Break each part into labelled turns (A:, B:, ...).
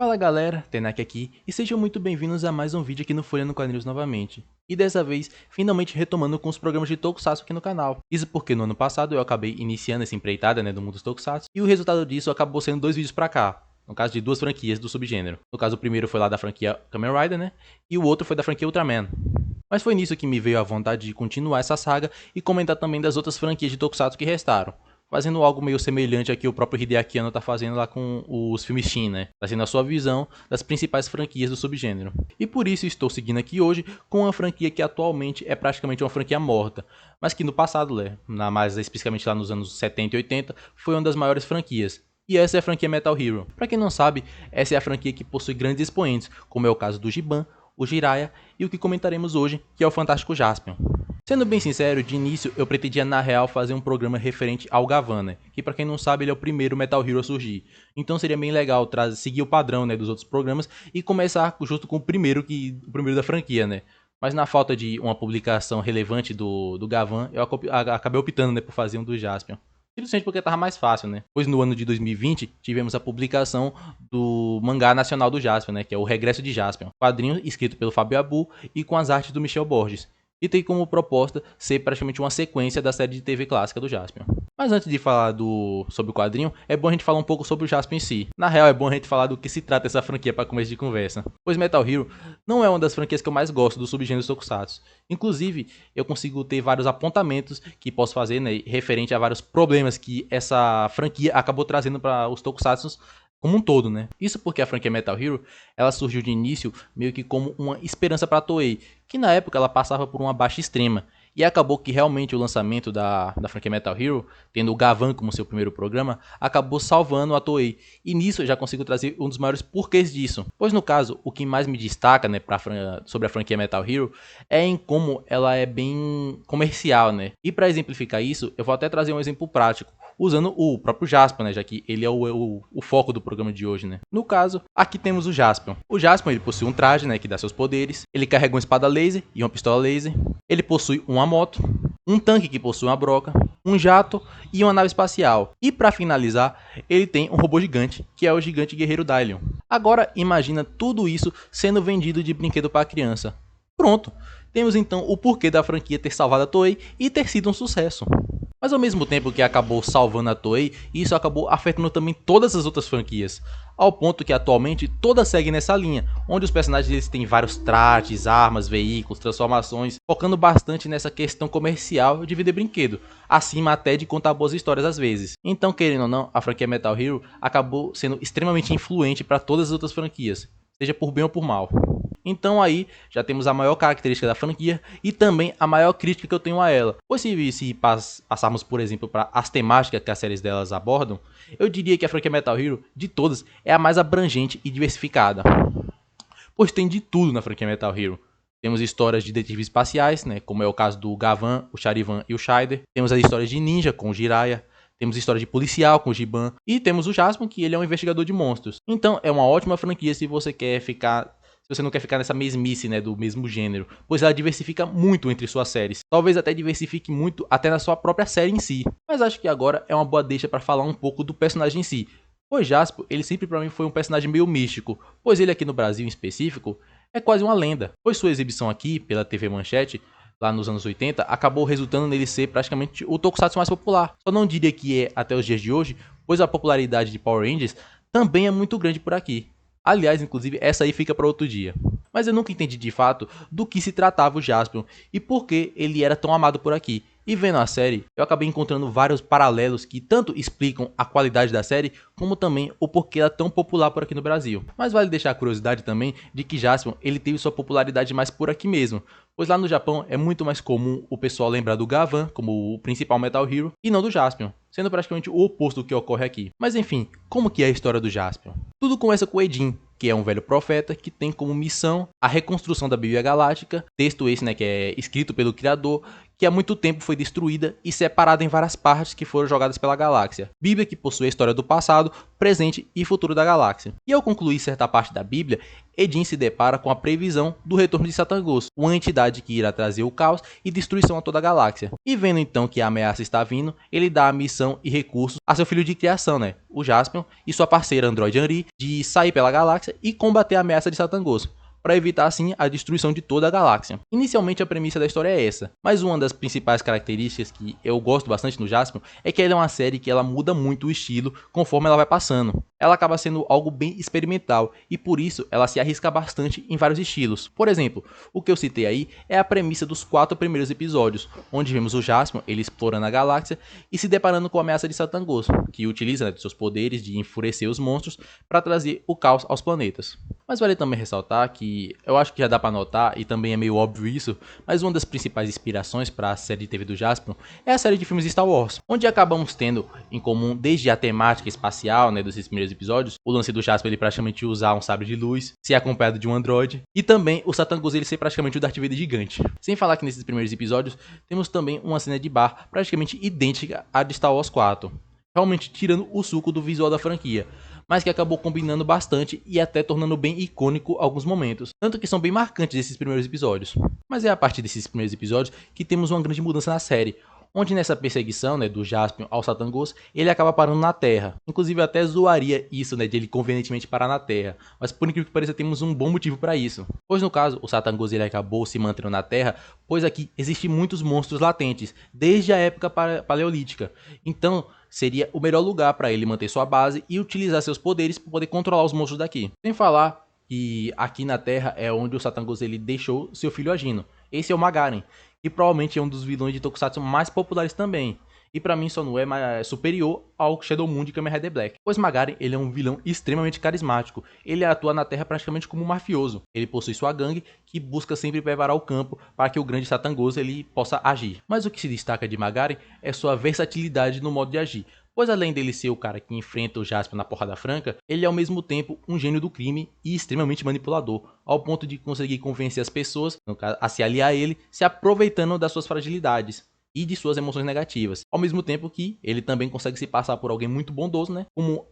A: Fala galera, Tenak aqui e sejam muito bem-vindos a mais um vídeo aqui no Folha no Quadrinhos novamente. E dessa vez, finalmente retomando com os programas de Tokusatsu aqui no canal. Isso porque no ano passado eu acabei iniciando essa empreitada do mundo dos Tokusatsu e o resultado disso acabou sendo 2 vídeos pra cá. No caso de 2 franquias do subgênero. No caso o primeiro foi lá da franquia Kamen Rider, e o outro foi da franquia Ultraman. Mas foi nisso que me veio a vontade de continuar essa saga e comentar também das outras franquias de Tokusatsu que restaram. Fazendo algo meio semelhante a que o próprio Hideaki Anno tá fazendo lá com os filmes Shin, trazendo a sua visão das principais franquias do subgênero. E por isso estou seguindo aqui hoje com uma franquia que atualmente é praticamente uma franquia morta, mas que no passado, mais especificamente lá nos anos 70 e 80, foi uma das maiores franquias. E essa é a franquia Metal Hero. Para quem não sabe, essa é a franquia que possui grandes expoentes, como é o caso do Giban, o Jiraiya e o que comentaremos hoje, que é o Fantástico Jaspion. Sendo bem sincero, de início eu pretendia na real fazer um programa referente ao Gavan, que pra quem não sabe ele é o primeiro Metal Hero a surgir. Então seria bem legal seguir o padrão dos outros programas e começar justo com o primeiro da franquia, Mas na falta de uma publicação relevante do Gavan, eu acabei optando por fazer um do Jaspion. Simplesmente porque tava mais fácil, Pois no ano de 2020 tivemos a publicação do mangá nacional do Jaspion, que é o Regresso de Jaspion. Quadrinho escrito pelo Fábio Abu e com as artes do Michel Borges. E tem como proposta ser praticamente uma sequência da série de TV clássica do Jaspion. Mas antes de falar sobre o quadrinho, é bom a gente falar um pouco sobre o Jaspion em si. Na real, é bom a gente falar do que se trata essa franquia para começo de conversa. Pois Metal Hero não é uma das franquias que eu mais gosto do subgênero Tokusatsu. Inclusive, eu consigo ter vários apontamentos que posso fazer, referente a vários problemas que essa franquia acabou trazendo para os Tokusatsu como um todo, Isso porque a franquia Metal Hero, ela surgiu de início meio que como uma esperança para a Toei, que na época ela passava por uma baixa extrema. E acabou que realmente o lançamento da franquia Metal Hero, tendo o Gavan como seu primeiro programa, acabou salvando a Toei. E nisso eu já consigo trazer um dos maiores porquês disso. Pois no caso, o que mais me destaca sobre a franquia Metal Hero é em como ela é bem comercial, E para exemplificar isso, eu vou até trazer um exemplo prático, usando o próprio Jaspion, já que ele é o foco do programa de hoje, No caso, aqui temos o Jaspion. O Jaspion, ele possui um traje, que dá seus poderes. Ele carrega uma espada laser e uma pistola laser. Ele possui uma moto, um tanque que possui uma broca, um jato e uma nave espacial. E para finalizar, ele tem um robô gigante, que é o gigante guerreiro Dylion. Agora, imagina tudo isso sendo vendido de brinquedo para criança. Pronto, temos então o porquê da franquia ter salvado a Toei e ter sido um sucesso. Mas ao mesmo tempo que acabou salvando a Toei, isso acabou afetando também todas as outras franquias. Ao ponto que atualmente todas seguem nessa linha, onde os personagens eles têm vários trajes, armas, veículos, transformações, focando bastante nessa questão comercial de vender brinquedo, acima até de contar boas histórias às vezes. Então, querendo ou não, a franquia Metal Hero acabou sendo extremamente influente para todas as outras franquias, seja por bem ou por mal. Então aí já temos a maior característica da franquia e também a maior crítica que eu tenho a ela. Pois se passarmos, por exemplo, para as temáticas que as séries delas abordam, eu diria que a franquia Metal Hero, de todas, é a mais abrangente e diversificada. Pois tem de tudo na franquia Metal Hero. Temos histórias de detetives espaciais, como é o caso do Gavan, o Charivan e o Shider. Temos as histórias de ninja com o Jiraiya. Temos história de policial com o Giban. E temos o Jaspion, que ele é um investigador de monstros. Então é uma ótima franquia se você não quer ficar nessa mesmice, do mesmo gênero, pois ela diversifica muito entre suas séries. Talvez até diversifique muito até na sua própria série em si. Mas acho que agora é uma boa deixa para falar um pouco do personagem em si. Pois Jaspion, ele sempre para mim foi um personagem meio místico, pois ele aqui no Brasil em específico é quase uma lenda. Pois sua exibição aqui pela TV Manchete, lá nos anos 80, acabou resultando nele ser praticamente o Tokusatsu mais popular. Só não diria que é até os dias de hoje, pois a popularidade de Power Rangers também é muito grande por aqui. Aliás, inclusive, essa aí fica para outro dia. Mas eu nunca entendi de fato do que se tratava o Jaspion e por que ele era tão amado por aqui. E vendo a série, eu acabei encontrando vários paralelos que tanto explicam a qualidade da série, como também o porquê ela é tão popular por aqui no Brasil. Mas vale deixar a curiosidade também de que Jaspion ele teve sua popularidade mais por aqui mesmo, pois lá no Japão é muito mais comum o pessoal lembrar do Gavan como o principal Metal Hero e não do Jaspion, sendo praticamente o oposto do que ocorre aqui. Mas enfim, como que é a história do Jaspion? Tudo começa com Edin, que é um velho profeta que tem como missão a reconstrução da Bíblia Galáctica, texto esse que é escrito pelo criador, que há muito tempo foi destruída e separada em várias partes que foram jogadas pela galáxia. Bíblia que possui a história do passado, presente e futuro da galáxia. E ao concluir certa parte da Bíblia, Edin se depara com a previsão do retorno de Satangos, uma entidade que irá trazer o caos e destruição a toda a galáxia. E vendo então que a ameaça está vindo, ele dá a missão e recursos a seu filho de criação, o Jaspion, e sua parceira Android Anri, de sair pela galáxia e combater a ameaça de Satangos, para evitar assim a destruição de toda a galáxia. Inicialmente a premissa da história é essa, mas uma das principais características que eu gosto bastante no Jaspion é que ela é uma série que ela muda muito o estilo conforme ela vai passando. Ela acaba sendo algo bem experimental e por isso ela se arrisca bastante em vários estilos. Por exemplo, o que eu citei aí é a premissa dos 4 primeiros episódios, onde vemos o Jaspion ele explorando a galáxia e se deparando com a ameaça de Satangos, que utiliza de seus poderes de enfurecer os monstros para trazer o caos aos planetas. Mas vale também ressaltar que eu acho que já dá pra notar, e também é meio óbvio isso, mas uma das principais inspirações para a série de TV do Jaspion é a série de filmes de Star Wars, onde acabamos tendo em comum desde a temática espacial, desses primeiros episódios, o lance do Jaspion ele praticamente usar um sabre de luz, ser acompanhado de um androide, e também o Satangos ele ser praticamente o Darth Vader gigante. Sem falar que nesses primeiros episódios temos também uma cena de bar praticamente idêntica à de Star Wars 4, realmente tirando o suco do visual da franquia, mas que acabou combinando bastante e até tornando bem icônico alguns momentos, tanto que são bem marcantes esses primeiros episódios. Mas é a partir desses primeiros episódios que temos uma grande mudança na série, onde nessa perseguição do Jaspion ao Satangos, ele acaba parando na Terra. Inclusive até zoaria isso de ele convenientemente parar na Terra, mas por incrível que pareça temos um bom motivo para isso. Pois no caso, o Satangos ele acabou se mantendo na Terra, pois aqui existem muitos monstros latentes, desde a época paleolítica. Então seria o melhor lugar para ele manter sua base e utilizar seus poderes para poder controlar os monstros daqui. Sem falar que aqui na Terra é onde o Satangos ele deixou seu filho agindo. Esse é o Magaren, que provavelmente é um dos vilões de Tokusatsu mais populares também. E pra mim só não é mais superior ao Shadow Moon de Kamen Rider Black. Pois Magaren ele é um vilão extremamente carismático. Ele atua na Terra praticamente como um mafioso. Ele possui sua gangue que busca sempre preparar o campo para que o grande Satangos ele possa agir. Mas o que se destaca de Magaren é sua versatilidade no modo de agir. Pois além dele ser o cara que enfrenta o Jaspion na porrada franca, ele é ao mesmo tempo um gênio do crime e extremamente manipulador, ao ponto de conseguir convencer as pessoas, no caso, a se aliar a ele, se aproveitando das suas fragilidades e de suas emoções negativas. Ao mesmo tempo que ele também consegue se passar por alguém muito bondoso, como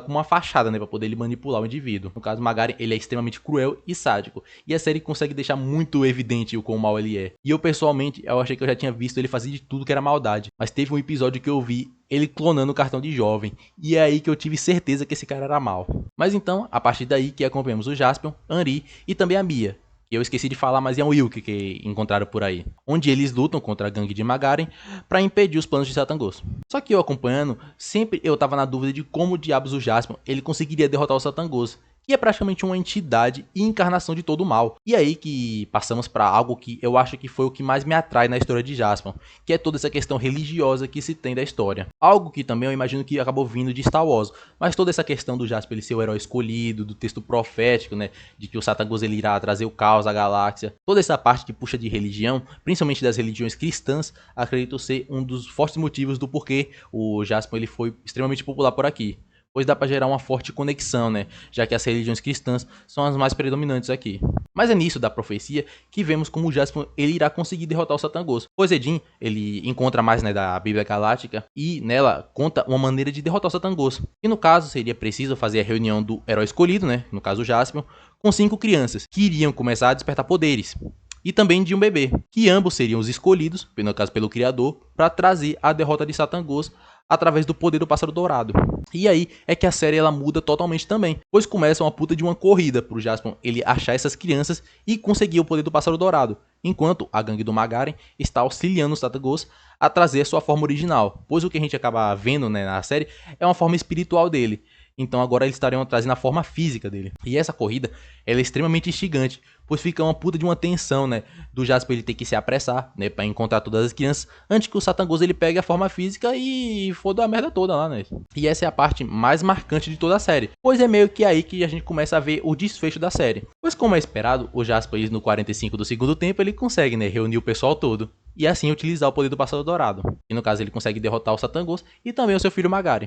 A: uma fachada, para poder ele manipular o indivíduo. No caso, Magaren, ele é extremamente cruel e sádico, e a série consegue deixar muito evidente o quão mal ele é. E eu pessoalmente, eu achei que eu já tinha visto ele fazer de tudo que era maldade, mas teve um episódio que eu vi ele clonando o cartão de jovem, e é aí que eu tive certeza que esse cara era mal. Mas então, a partir daí que acompanhamos o Jaspion, Anri e também a Mia, que eu esqueci de falar, mas é um Wilk que encontraram por aí, onde eles lutam contra a gangue de Magaren para impedir os planos de Satangos. Só que eu acompanhando, sempre eu tava na dúvida de como diabos o Jaspion ele conseguiria derrotar o Satangos, que é praticamente uma entidade e encarnação de todo o mal. E aí que passamos para algo que eu acho que foi o que mais me atrai na história de Jaspion, que é toda essa questão religiosa que se tem da história. Algo que também eu imagino que acabou vindo de Star Wars, mas toda essa questão do Jaspion ele ser o herói escolhido, do texto profético, de que o Satangos ele irá trazer o caos à galáxia, toda essa parte que puxa de religião, principalmente das religiões cristãs, acredito ser um dos fortes motivos do porquê o Jaspion ele foi extremamente popular por aqui. Pois dá para gerar uma forte conexão, já que as religiões cristãs são as mais predominantes aqui. Mas é nisso da profecia que vemos como o Jaspion ele irá conseguir derrotar o Satangos. Pois Edin, ele encontra mais da Bíblia Galáctica e nela conta uma maneira de derrotar o Satangos. E no caso seria preciso fazer a reunião do herói escolhido, no caso o Jaspion, com 5 crianças que iriam começar a despertar poderes. E também de um bebê, que ambos seriam os escolhidos, no caso pelo Criador, para trazer a derrota de Satangos através do poder do Pássaro Dourado. E aí é que a série ela muda totalmente também, pois começa uma puta de uma corrida pro Jaspion ele achar essas crianças e conseguir o poder do Pássaro Dourado, enquanto a gangue do Magaren está auxiliando os Satangos a trazer a sua forma original, pois o que a gente acaba vendo na série é uma forma espiritual dele. Então agora eles estariam trazendo a forma física dele. E essa corrida ela é extremamente instigante, pois fica uma puta de uma tensão, do Jaspion ele ter que se apressar, para encontrar todas as crianças, antes que o Satangos ele pegue a forma física e foda a merda toda lá, E essa é a parte mais marcante de toda a série, pois é meio que aí que a gente começa a ver o desfecho da série. Pois como é esperado, o Jaspion ele, no 45 do segundo tempo ele consegue, reunir o pessoal todo. E assim utilizar o poder do Pássaro Dourado. E no caso ele consegue derrotar o Satangos e também o seu filho Magaren.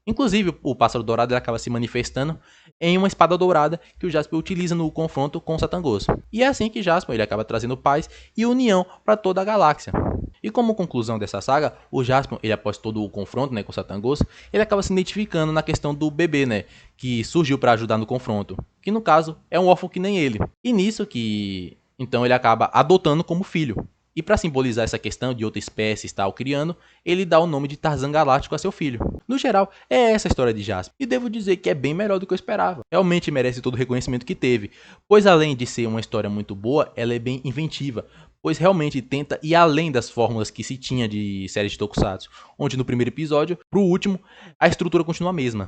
A: Inclusive, o Pássaro Dourado ele acaba se manifestando em uma espada dourada que o Jaspion utiliza no confronto com o Satangos. E é assim que Jaspion ele acaba trazendo paz e união para toda a galáxia. E como conclusão dessa saga, o Jaspion, ele após todo o confronto, né, com o Satangos, ele acaba se identificando na questão do bebê, né, que surgiu para ajudar no confronto, que no caso é um órfão que nem ele. E nisso que então ele acaba adotando como filho. E para simbolizar essa questão de outra espécie estar o criando, ele dá o nome de Tarzan Galáctico a seu filho. No geral, é essa a história de Jaspion. E devo dizer que é bem melhor do que eu esperava. Realmente merece todo o reconhecimento que teve, pois além de ser uma história muito boa, ela é bem inventiva, pois realmente tenta ir além das fórmulas que se tinha de séries de Tokusatsu, onde no primeiro episódio, pro último, a estrutura continua a mesma.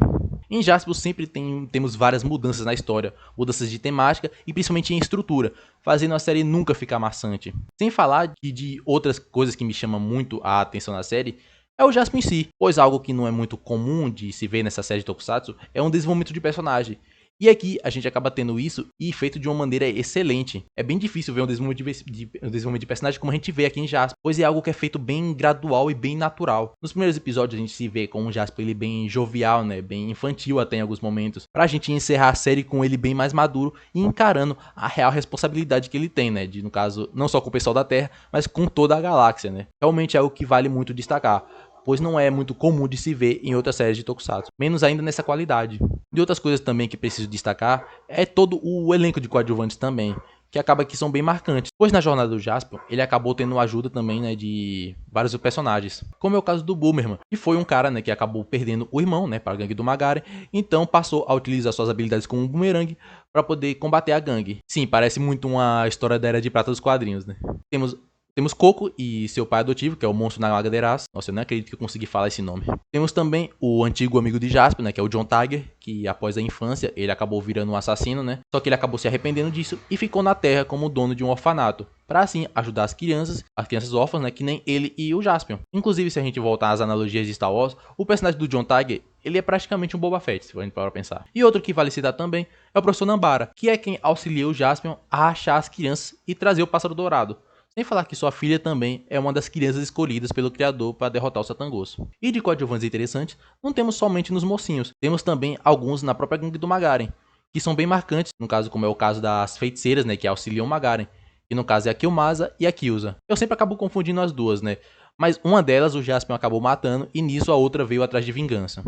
A: Em Jaspion sempre temos várias mudanças na história, mudanças de temática e principalmente em estrutura, fazendo a série nunca ficar maçante. Sem falar que de outras coisas que me chamam muito a atenção na série, é o Jaspion em si, pois algo que não é muito comum de se ver nessa série de Tokusatsu é um desenvolvimento de personagem. E aqui a gente acaba tendo isso e feito de uma maneira excelente. É bem difícil ver um desenvolvimento de personagem como a gente vê aqui em Jaspion, pois é algo que é feito bem gradual e bem natural. Nos primeiros episódios a gente se vê com o Jaspion ele bem jovial, né, bem infantil até em alguns momentos, pra gente encerrar a série com ele bem mais maduro e encarando a real responsabilidade que ele tem, né, de no caso não só com o pessoal da Terra, mas com toda a galáxia, né. Realmente é algo que vale muito destacar, pois não é muito comum de se ver em outras séries de Tokusatsu, menos ainda nessa qualidade. De outras coisas também que preciso destacar é todo o elenco de coadjuvantes também, que acaba que são bem marcantes, pois na jornada do Jaspion ele acabou tendo ajuda também, né, de vários personagens, como é o caso do Boomerman, que foi um cara, né, que acabou perdendo o irmão, né, para a gangue do Magaren, então passou a utilizar suas habilidades como um boomerang para poder combater a gangue. Sim, parece muito uma história da Era de Prata dos quadrinhos, né. Temos Coco e seu pai adotivo, que é o Monstro Nagaderas. Nossa, eu não acredito que eu consegui falar esse nome. Temos também o antigo amigo de Jaspion, né, que é o John Tiger, que após a infância ele acabou virando um assassino, né? Só que ele acabou se arrependendo disso e ficou na Terra como dono de um orfanato, para assim ajudar as crianças órfãs, né, que nem ele e o Jaspion. Inclusive, se a gente voltar às analogias de Star Wars, o personagem do John Tiger, ele é praticamente um Boba Fett, se a gente parar pra pensar. E outro que vale citar também é o Professor Nambara, que é quem auxilia o Jaspion a achar as crianças e trazer o Pássaro Dourado. Sem falar que sua filha também é uma das crianças escolhidas pelo criador para derrotar o Satangos. E de coadjuvantes interessantes, não temos somente nos mocinhos, temos também alguns na própria gangue do Magaren, que são bem marcantes, no caso como é o caso das feiticeiras, né, que auxiliam o Magaren, que no caso é a Killmasa e a Kyuza. Eu sempre acabo confundindo as duas, né, mas uma delas o Jaspion acabou matando e nisso a outra veio atrás de vingança.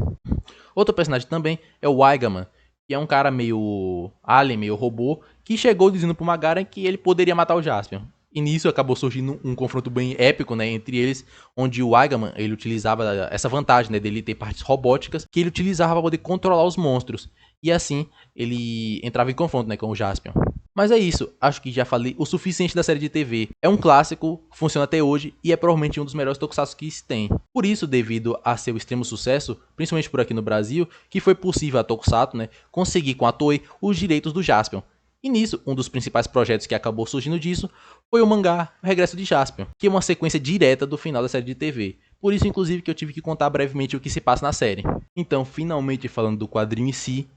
A: Outro personagem também é o Aigaman, que é um cara meio alien, meio robô, que chegou dizendo pro Magaren que ele poderia matar o Jaspion. E nisso acabou surgindo um confronto bem épico, né, entre eles, onde o Aigaman, ele utilizava essa vantagem, né, dele ter partes robóticas, que ele utilizava para poder controlar os monstros. E assim, ele entrava em confronto, né, com o Jaspion. Mas é isso, acho que já falei o suficiente da série de TV. É um clássico, funciona até hoje e é provavelmente um dos melhores tokusatsu que se tem. Por isso, devido a seu extremo sucesso, principalmente por aqui no Brasil, que foi possível a Tokusatsu, né, conseguir com a Toei os direitos do Jaspion. E nisso, um dos principais projetos que acabou surgindo disso foi o mangá O Regresso de Jaspion, que é uma sequência direta do final da série de TV. Por isso, inclusive, que eu tive que contar brevemente o que se passa na série. Então, finalmente falando do quadrinho em si,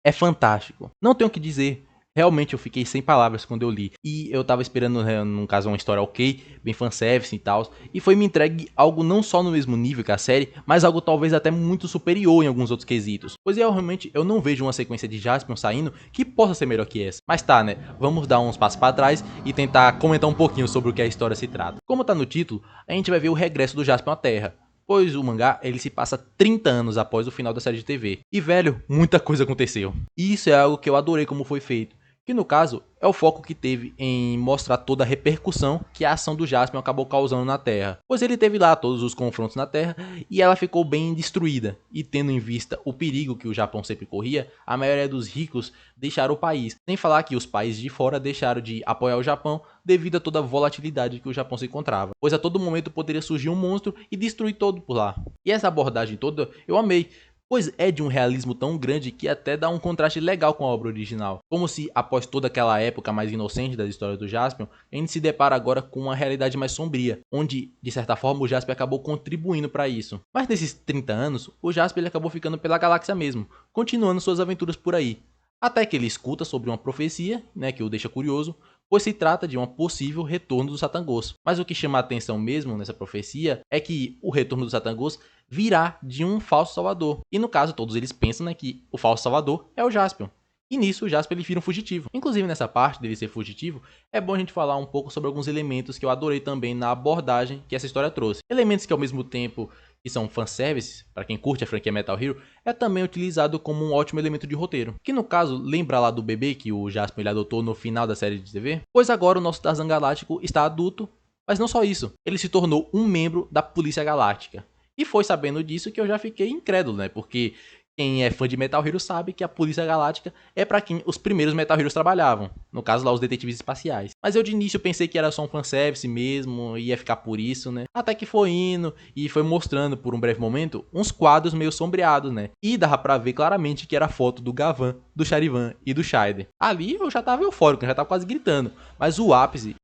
A: é fantástico. Não tenho o que dizer. Realmente eu fiquei sem palavras quando eu li. E eu tava esperando, no caso, uma história ok, bem fanservice e tal. E foi me entregue algo não só no mesmo nível que a série, mas algo talvez até muito superior em alguns outros quesitos. Pois realmente eu não vejo uma sequência de Jaspion saindo que possa ser melhor que essa. Mas tá, né? Vamos dar uns passos para trás e tentar comentar um pouquinho sobre o que a história se trata. Como tá no título, a gente vai ver o regresso do Jaspion à Terra. Pois o mangá, ele se passa 30 anos após o final da série de TV. E velho, muita coisa aconteceu. E isso é algo que eu adorei como foi feito. Que no caso é o foco que teve em mostrar toda a repercussão que a ação do Jaspion acabou causando na Terra. Pois ele teve lá todos os confrontos na Terra e ela ficou bem destruída. E tendo em vista o perigo que o Japão sempre corria, a maioria dos ricos deixaram o país. Sem falar que os países de fora deixaram de apoiar o Japão devido a toda a volatilidade que o Japão se encontrava. Pois a todo momento poderia surgir um monstro e destruir todo por lá. E essa abordagem toda eu amei. Pois é de um realismo tão grande que até dá um contraste legal com a obra original. Como se, após toda aquela época mais inocente das histórias do Jaspion, a gente se depara agora com uma realidade mais sombria, onde, de certa forma, o Jaspion acabou contribuindo para isso. Mas nesses 30 anos, o Jaspion ele acabou ficando pela galáxia mesmo, continuando suas aventuras por aí. Até que ele escuta sobre uma profecia, né, que o deixa curioso, pois se trata de um possível retorno do Satangos. Mas o que chama a atenção mesmo nessa profecia é que o retorno do Satangos virá de um falso salvador. E no caso, todos eles pensam, né, que o falso salvador é o Jaspion. E nisso o Jasper ele vira um fugitivo. Inclusive nessa parte dele ser fugitivo, é bom a gente falar um pouco sobre alguns elementos que eu adorei também na abordagem que essa história trouxe. Elementos que ao mesmo tempo que são fanservice, para quem curte a franquia Metal Hero, é também utilizado como um ótimo elemento de roteiro. Que no caso, lembra lá do bebê que o Jasper ele adotou no final da série de TV? Pois agora o nosso Tarzan Galáctico está adulto, mas não só isso, ele se tornou um membro da Polícia Galáctica. E foi sabendo disso que eu já fiquei incrédulo, né? Porque quem é fã de Metal Hero sabe que a Polícia Galáctica é pra quem os primeiros Metal Heroes trabalhavam. No caso lá, os detetives espaciais. Mas eu de início pensei que era só um fanservice mesmo, ia ficar por isso, né? Até que foi indo e foi mostrando por um breve momento uns quadros meio sombreados, né? E dava pra ver claramente que era a foto do Gavan, do Charivan e do Shaider. Ali eu já tava eufórico, eu já tava quase gritando. Mas o ápice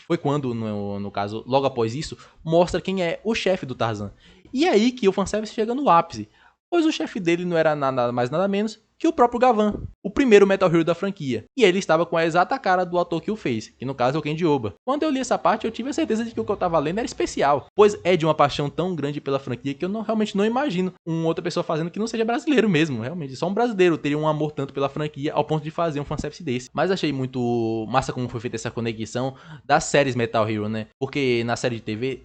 A: foi quando, no caso, logo após isso, mostra quem é o chefe do Tarzan. E é aí que o fanservice chega no ápice, pois o chefe dele não era nada mais nada menos que o próprio Gavan, o primeiro Metal Hero da franquia. E ele estava com a exata cara do ator que o fez, que no caso é o Kenji Oba. Quando eu li essa parte, eu tive a certeza de que o que eu estava lendo era especial, pois é de uma paixão tão grande pela franquia que eu realmente não imagino uma outra pessoa fazendo que não seja brasileiro mesmo, realmente. Só um brasileiro teria um amor tanto pela franquia ao ponto de fazer um fanservice desse. Mas achei muito massa como foi feita essa conexão das séries Metal Hero, né? Porque na série de TV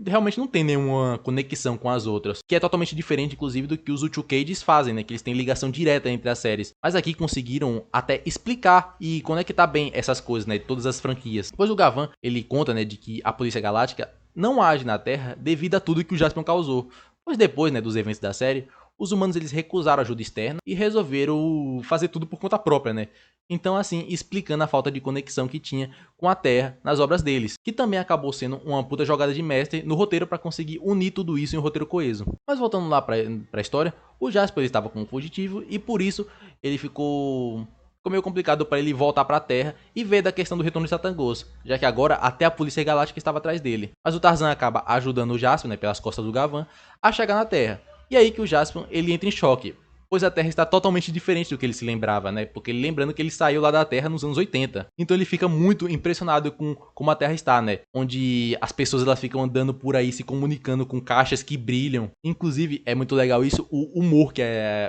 A: realmente não tem nenhuma conexão com as outras, que é totalmente diferente, inclusive, do que os Uchu Cages fazem, né? Que eles têm ligação direta entre as séries. Mas aqui conseguiram até explicar e conectar bem essas coisas, né? De todas as franquias. Pois o Gavan, ele conta, né? De que a Polícia Galáctica não age na Terra devido a tudo que o Jaspion causou. Pois depois, né? Dos eventos da série, os humanos eles recusaram ajuda externa e resolveram fazer tudo por conta própria, né? Então, assim, explicando a falta de conexão que tinha com a Terra nas obras deles, que também acabou sendo uma puta jogada de mestre no roteiro para conseguir unir tudo isso em um roteiro coeso. Mas voltando lá pra história, o Jasper estava com um fugitivo e por isso ele ficou meio complicado para ele voltar para a Terra e ver da questão do retorno de Satangos, já que agora até a Polícia Galáctica estava atrás dele. Mas o Tarzan acaba ajudando o Jasper, né, pelas costas do Gavan, a chegar na Terra. E aí que o Jasper ele entra em choque, pois a Terra está totalmente diferente do que ele se lembrava, né? Porque lembrando que ele saiu lá da Terra nos anos 80. Então ele fica muito impressionado com como a Terra está, né? Onde as pessoas elas ficam andando por aí se comunicando com caixas que brilham. Inclusive, é muito legal isso, o humor que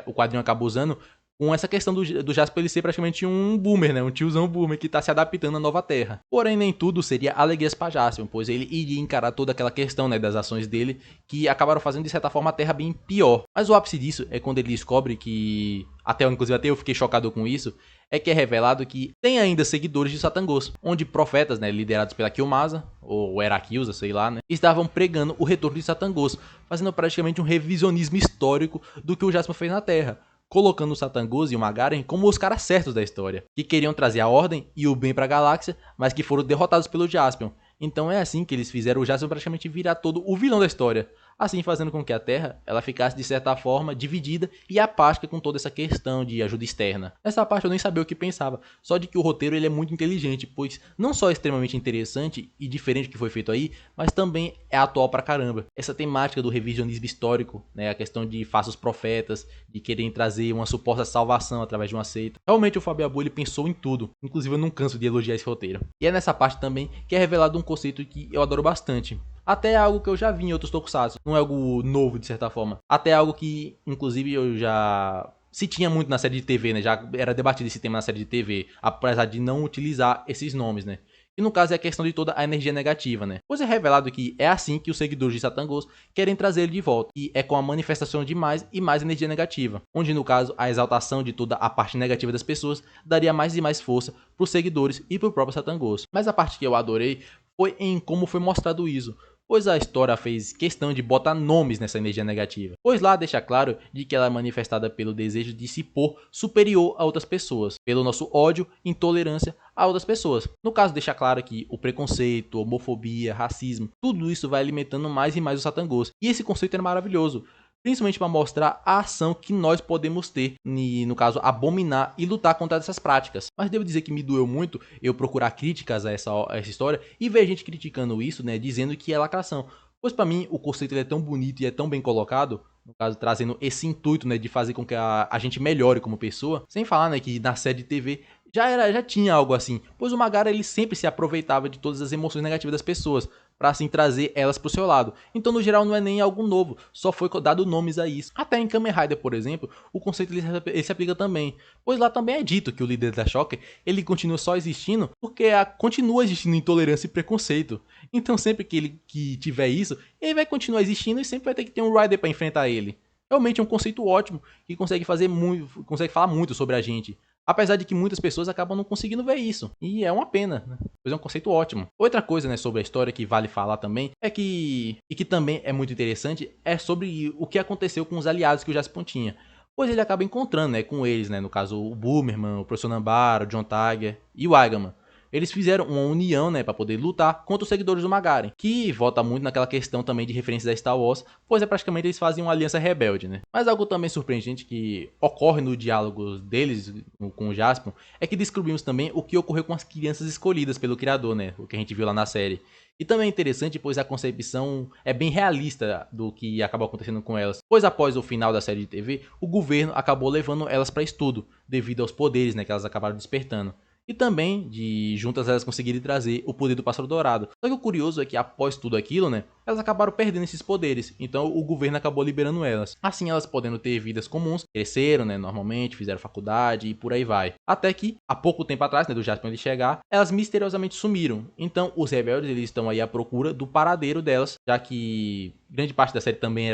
A: o quadrinho acaba usando com essa questão do Jasper ele ser praticamente um boomer, né? Um tiozão boomer que tá se adaptando à nova Terra. Porém, nem tudo seria alegrias para Jasper, pois ele iria encarar toda aquela questão, né, das ações dele, que acabaram fazendo, de certa forma, a Terra bem pior. Mas o ápice disso é quando ele descobre que, inclusive até eu fiquei chocado com isso, é que é revelado que tem ainda seguidores de Satangos, onde profetas, né, liderados pela Killmasa, ou Herakiusa, sei lá, né, estavam pregando o retorno de Satangos, fazendo praticamente um revisionismo histórico do que o Jasper fez na Terra, colocando o Satangos e o Magaren como os caras certos da história, que queriam trazer a ordem e o bem para a galáxia, mas que foram derrotados pelo Jaspion. Então é assim que eles fizeram o Jaspion praticamente virar todo o vilão da história, assim fazendo com que a Terra ela ficasse de certa forma dividida e apática com toda essa questão de ajuda externa. Nessa parte eu nem sabia o que pensava, só de que o roteiro ele é muito inteligente, pois não só é extremamente interessante e diferente do que foi feito aí, mas também é atual pra caramba. Essa temática do revisionismo histórico, né, a questão de falsos profetas, de querem trazer uma suposta salvação através de uma seita. Realmente o Fábio Abu ele pensou em tudo, inclusive eu não canso de elogiar esse roteiro. E é nessa parte também que é revelado um conceito que eu adoro bastante. Até algo que eu já vi em outros tokusatsu. Não é algo novo, de certa forma. Até algo que, inclusive, eu já se tinha muito na série de TV, né? Já era debatido esse tema na série de TV, apesar de não utilizar esses nomes, né? E no caso é a questão de toda a energia negativa, né? Pois é revelado que é assim que os seguidores de Satangos querem trazer ele de volta. E é com a manifestação de mais e mais energia negativa. Onde no caso a exaltação de toda a parte negativa das pessoas daria mais e mais força para os seguidores e para o próprio Satangos. Mas a parte que eu adorei foi em como foi mostrado isso, pois a história fez questão de botar nomes nessa energia negativa, pois lá deixa claro de que ela é manifestada pelo desejo de se pôr superior a outras pessoas, pelo nosso ódio e intolerância a outras pessoas. No caso deixa claro que o preconceito, homofobia, racismo, tudo isso vai alimentando mais e mais o Satangos, e esse conceito é maravilhoso. Principalmente para mostrar a ação que nós podemos ter, e, no caso, abominar e lutar contra essas práticas. Mas devo dizer que me doeu muito eu procurar críticas a essa história e ver gente criticando isso, né, dizendo que é lacração. Pois para mim o conceito ele é tão bonito e é tão bem colocado, no caso trazendo esse intuito, né, de fazer com que a gente melhore como pessoa, sem falar, né, que na série de TV já tinha algo assim, pois o Magara ele sempre se aproveitava de todas as emoções negativas das pessoas, para assim trazer elas pro seu lado. Então no geral não é nem algo novo, só foi dado nomes a isso. Até em Kamen Rider, por exemplo, o conceito ele se aplica também, pois lá também é dito que o líder da Shocker, ele continua só existindo porque continua existindo intolerância e preconceito. Então sempre que ele tiver isso, ele vai continuar existindo e sempre vai ter que ter um Rider para enfrentar ele. Realmente é um conceito ótimo que consegue falar muito sobre a gente. Apesar de que muitas pessoas acabam não conseguindo ver isso. E é uma pena, né? Pois é um conceito ótimo. Outra coisa, né, sobre a história que vale falar também, é que também é muito interessante, é sobre o que aconteceu com os aliados que o Jaspion tinha. Pois ele acaba encontrando, né, com eles, né, no caso o Boomerman, o Professor Nambara, o John Tiger e o Aigaman. Eles fizeram uma união, né, para poder lutar contra os seguidores do Magaren, que volta muito naquela questão também de referências a Star Wars, pois praticamente eles fazem uma aliança rebelde, né. Mas algo também surpreendente que ocorre no diálogo deles com o Jaspion é que descobrimos também o que ocorreu com as crianças escolhidas pelo criador, né, o que a gente viu lá na série. E também é interessante, pois a concepção é bem realista do que acabou acontecendo com elas. Pois após o final da série de TV, o governo acabou levando elas para estudo, devido aos poderes, né, que elas acabaram despertando. E também de juntas elas conseguirem trazer o poder do Pássaro Dourado. Só que o curioso é que após tudo aquilo, né, elas acabaram perdendo esses poderes. Então o governo acabou liberando elas. Assim elas podendo ter vidas comuns, cresceram, né, normalmente, fizeram faculdade e por aí vai. Até que, há pouco tempo atrás, né, do Jaspion ele chegar, elas misteriosamente sumiram. Então os rebeldes eles estão aí à procura do paradeiro delas, já que grande parte da série também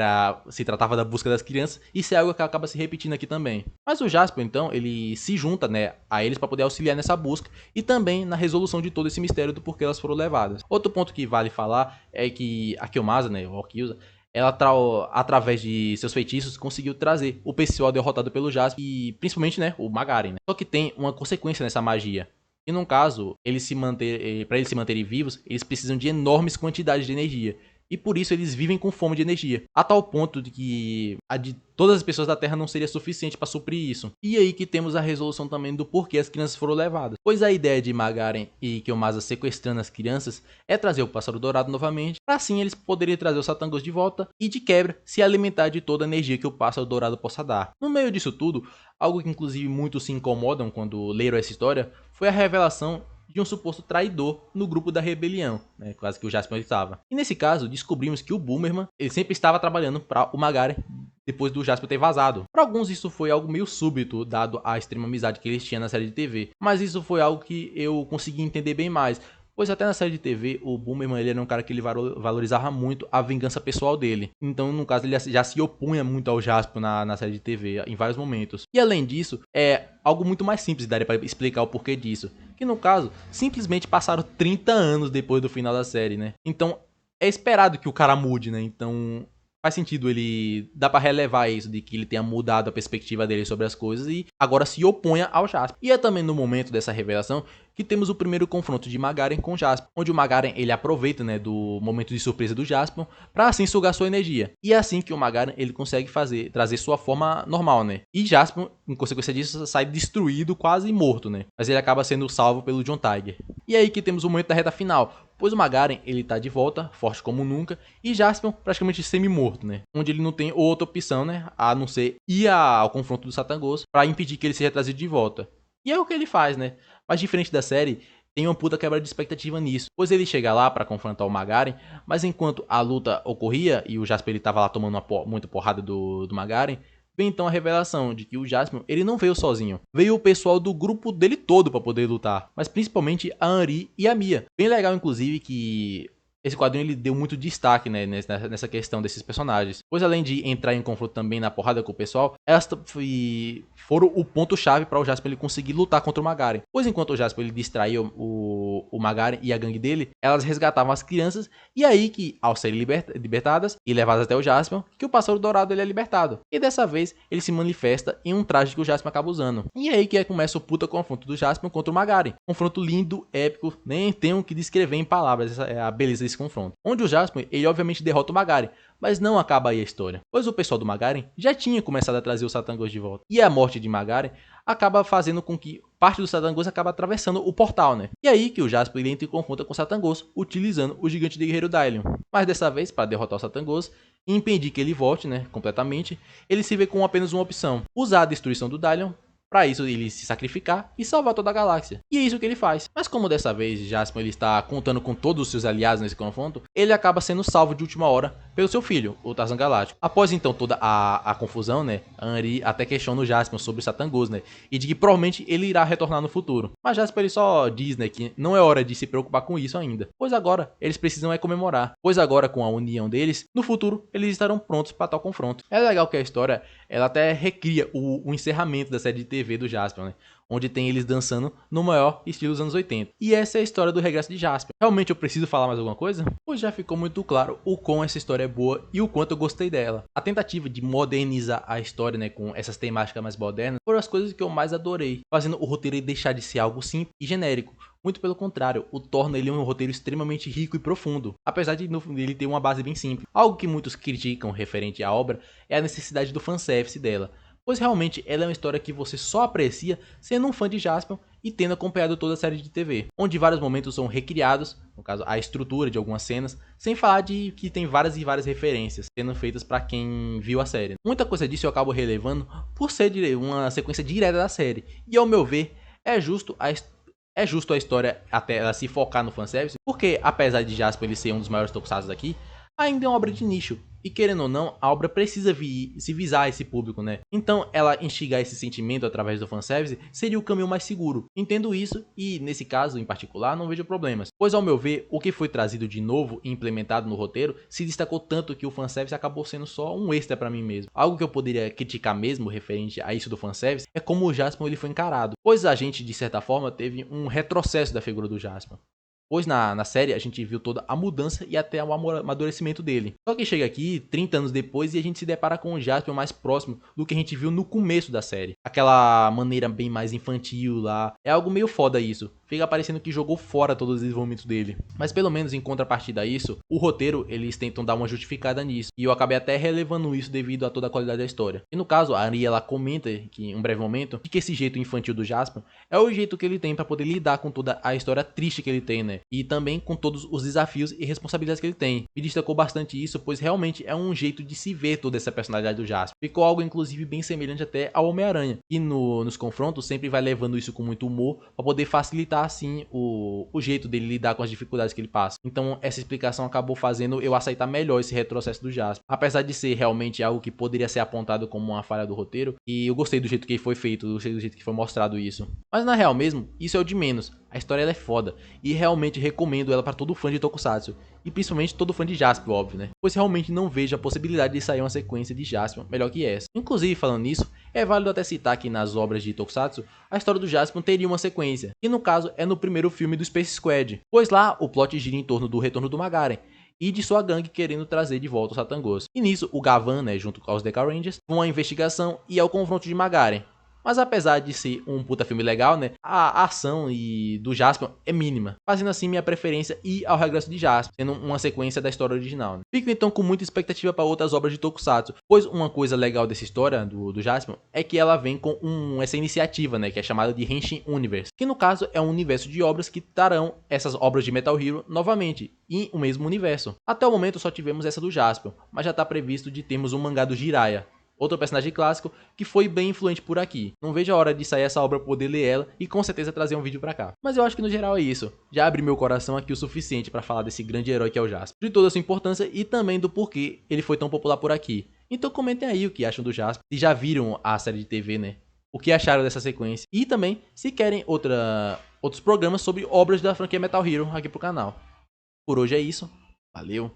A: se tratava da busca das crianças, e isso é algo que acaba se repetindo aqui também. Mas o Jaspion, então, ele se junta, né, a eles para poder auxiliar nessa busca e também na resolução de todo esse mistério do porquê elas foram levadas. Outro ponto que vale falar é que a Kiyomasa, né, o Aokiyusa, ela, através de seus feitiços, conseguiu trazer o pessoal derrotado pelo Jaspion e principalmente, né, o Magaren, né? Só que tem uma consequência nessa magia. E no caso, para eles se manterem vivos, eles precisam de enormes quantidades de energia. E por isso eles vivem com fome de energia, a tal ponto de que a de todas as pessoas da Terra não seria suficiente para suprir isso. E aí que temos a resolução também do porquê as crianças foram levadas. Pois a ideia de Magaren e Kiyomasa sequestrando as crianças é trazer o Pássaro Dourado novamente, para assim eles poderem trazer os Satangos de volta e de quebra se alimentar de toda a energia que o Pássaro Dourado possa dar. No meio disso tudo, algo que inclusive muitos se incomodam quando leram essa história, foi a revelação de um suposto traidor no grupo da rebelião, né, quase que o Jaspion estava. E nesse caso, descobrimos que o Boomerman ele sempre estava trabalhando para o Magaren depois do Jaspion ter vazado. Para alguns isso foi algo meio súbito, dado a extrema amizade que eles tinham na série de TV, mas isso foi algo que eu consegui entender bem mais. Pois até na série de TV, o Boomerman ele era um cara que ele valorizava muito a vingança pessoal dele. Então, no caso, ele já se opunha muito ao Jaspion na série de TV, em vários momentos. E além disso, é algo muito mais simples, daria para explicar o porquê disso. Que no caso, simplesmente passaram 30 anos depois do final da série, né? Então, é esperado que o cara mude, né? Então, faz sentido dá pra relevar isso, de que ele tenha mudado a perspectiva dele sobre as coisas e agora se oponha ao Jaspion. E é também no momento dessa revelação que temos o primeiro confronto de Magaren com Jaspion, onde o Magaren ele aproveita, né, do momento de surpresa do Jaspion para assim sugar sua energia. E é assim que o Magaren ele consegue trazer sua forma normal, né? E Jaspion, em consequência disso, sai destruído, quase morto, né? Mas ele acaba sendo salvo pelo John Tiger. E é aí que temos o momento da reta final, pois o Magaren ele tá de volta, forte como nunca, e Jaspion praticamente semi-morto, né? Onde ele não tem outra opção, né, a não ser ir ao confronto do Satangos para impedir que ele seja trazido de volta. E é o que ele faz, né? Mas diferente da série, tem uma puta quebra de expectativa nisso, pois ele chega lá para confrontar o Magaren, mas enquanto a luta ocorria e o Jaspion ele tava lá tomando muita porrada do Magaren, vem então a revelação de que o Jaspion ele não veio sozinho, veio o pessoal do grupo dele todo para poder lutar, mas principalmente a Anri e a Mia. Bem legal inclusive que esse quadrinho ele deu muito destaque, né, nessa questão desses personagens. Pois além de entrar em confronto também na porrada com o pessoal, elas foram o ponto-chave para o Jaspion ele conseguir lutar contra o Magaren. Pois enquanto o Jaspion ele distraía o Magaren e a gangue dele, elas resgatavam as crianças, e aí que, ao serem libertadas e levadas até o Jaspion, que o Pássaro Dourado ele é libertado. E dessa vez ele se manifesta em um traje que o Jaspion acaba usando. E aí que começa o puta confronto do Jaspion contra o Magaren. Confronto lindo, épico, nem tenho que descrever em palavras a beleza desse confronto. Onde o Jaspion, ele obviamente derrota o Magaren, mas não acaba aí a história, pois o pessoal do Magaren já tinha começado a trazer os Satangos de volta. E a morte de Magaren acaba fazendo com que parte dos Satangos acaba atravessando o portal, né? E aí que o Jaspion ele entra em confronto com os Satangos, utilizando o gigante de guerreiro Dylion. Mas dessa vez, para derrotar os Satangos e impedir que ele volte, né, completamente, ele se vê com apenas uma opção: usar a destruição do Dylion Pra isso ele se sacrificar e salvar toda a galáxia. E é isso que ele faz. Mas como dessa vez Jaspion ele está contando com todos os seus aliados nesse confronto, ele acaba sendo salvo de última hora pelo seu filho, o Tarzan Galáctico. Após então toda a confusão, né, a Anri até questiona o Jaspion sobre o Satangos, né, e de que provavelmente ele irá retornar no futuro. Mas Jaspion ele só diz, né, que não é hora de se preocupar com isso ainda, pois agora eles precisam comemorar, pois agora com a união deles, no futuro eles estarão prontos para tal confronto. É legal que a história ela até recria o encerramento da série de TV do Jaspion, né? Onde tem eles dançando no maior estilo dos anos 80. E essa é a história do regresso de Jaspion. Realmente eu preciso falar mais alguma coisa? Pois já ficou muito claro o quão essa história é boa e o quanto eu gostei dela. A tentativa de modernizar a história, né, com essas temáticas mais modernas, foram as coisas que eu mais adorei, fazendo o roteiro deixar de ser algo simples e genérico. Muito pelo contrário, o torna ele um roteiro extremamente rico e profundo, apesar de ele ter uma base bem simples. Algo que muitos criticam referente à obra é a necessidade do fanservice dela, pois realmente ela é uma história que você só aprecia sendo um fã de Jaspion e tendo acompanhado toda a série de TV, onde vários momentos são recriados, no caso a estrutura de algumas cenas, sem falar de que tem várias e várias referências sendo feitas para quem viu a série. Muita coisa disso eu acabo relevando por ser uma sequência direta da série, e ao meu ver é justo a história até ela se focar no fanservice, porque apesar de Jaspion ele ser um dos maiores tokusatsu aqui, ainda é uma obra de nicho. E querendo ou não, a obra precisa se visar esse público, né? Então ela instigar esse sentimento através do fanservice seria o caminho mais seguro. Entendo isso e nesse caso em particular não vejo problemas. Pois ao meu ver, o que foi trazido de novo e implementado no roteiro se destacou tanto que o fanservice acabou sendo só um extra pra mim mesmo. Algo que eu poderia criticar mesmo referente a isso do fanservice é como o Jaspion ele foi encarado. Pois a gente de certa forma teve um retrocesso da figura do Jaspion. Pois na série a gente viu toda a mudança e até o amadurecimento dele. Só que chega aqui 30 anos depois e a gente se depara com um Jaspion mais próximo do que a gente viu no começo da série. Aquela maneira bem mais infantil lá. É algo meio foda isso. Fica parecendo que jogou fora todo o desenvolvimento dele. Mas pelo menos em contrapartida a isso, o roteiro eles tentam dar uma justificada nisso. E eu acabei até relevando isso devido a toda a qualidade da história. E no caso, a Anri ela comenta que em um breve momento de que esse jeito infantil do Jaspion é o jeito que ele tem para poder lidar com toda a história triste que ele tem, né? E também com todos os desafios e responsabilidades que ele tem. Me destacou bastante isso, pois realmente é um jeito de se ver toda essa personalidade do Jaspion. Ficou algo inclusive bem semelhante até ao Homem-Aranha. E nos confrontos sempre vai levando isso com muito humor para poder facilitar assim o jeito dele lidar com as dificuldades que ele passa. Então essa explicação acabou fazendo eu aceitar melhor esse retrocesso do Jaspion. Apesar de ser realmente algo que poderia ser apontado como uma falha do roteiro, e eu gostei do jeito que foi feito, gostei do jeito que foi mostrado isso. Mas na real mesmo, isso é o de menos. A história ela é foda e realmente recomendo ela para todo fã de Tokusatsu. E principalmente todo fã de Jaspion, óbvio, né? Pois realmente não vejo a possibilidade de sair uma sequência de Jaspion melhor que essa. Inclusive, falando nisso, é válido até citar que nas obras de Tokusatsu, a história do Jaspion teria uma sequência. E no caso é no primeiro filme do Space Squad. Pois lá o plot gira em torno do retorno do Magaren e de sua gangue querendo trazer de volta o Satangos. E nisso, o Gavan, né, junto com os Deca Rangers, vão à investigação e ao confronto de Magaren. Mas apesar de ser um puta filme legal, né, a ação do Jaspion é mínima, fazendo assim minha preferência ir ao regresso de Jaspion, sendo uma sequência da história original. Né. Fico então com muita expectativa para outras obras de Tokusatsu, pois uma coisa legal dessa história do Jaspion é que ela vem com essa iniciativa, né, que é chamada de Henshin Universe, que no caso é um universo de obras que trarão essas obras de Metal Hero novamente, em o mesmo universo. Até o momento só tivemos essa do Jaspion, mas já está previsto de termos um mangá do Jiraiya, outro personagem clássico que foi bem influente por aqui. Não vejo a hora de sair essa obra pra poder ler ela e com certeza trazer um vídeo pra cá. Mas eu acho que no geral é isso. Já abri meu coração aqui o suficiente pra falar desse grande herói que é o Jaspion, de toda a sua importância e também do porquê ele foi tão popular por aqui. Então comentem aí o que acham do Jaspion, se já viram a série de TV, né? O que acharam dessa sequência e também se querem outros programas sobre obras da franquia Metal Hero aqui pro canal. Por hoje é isso. Valeu!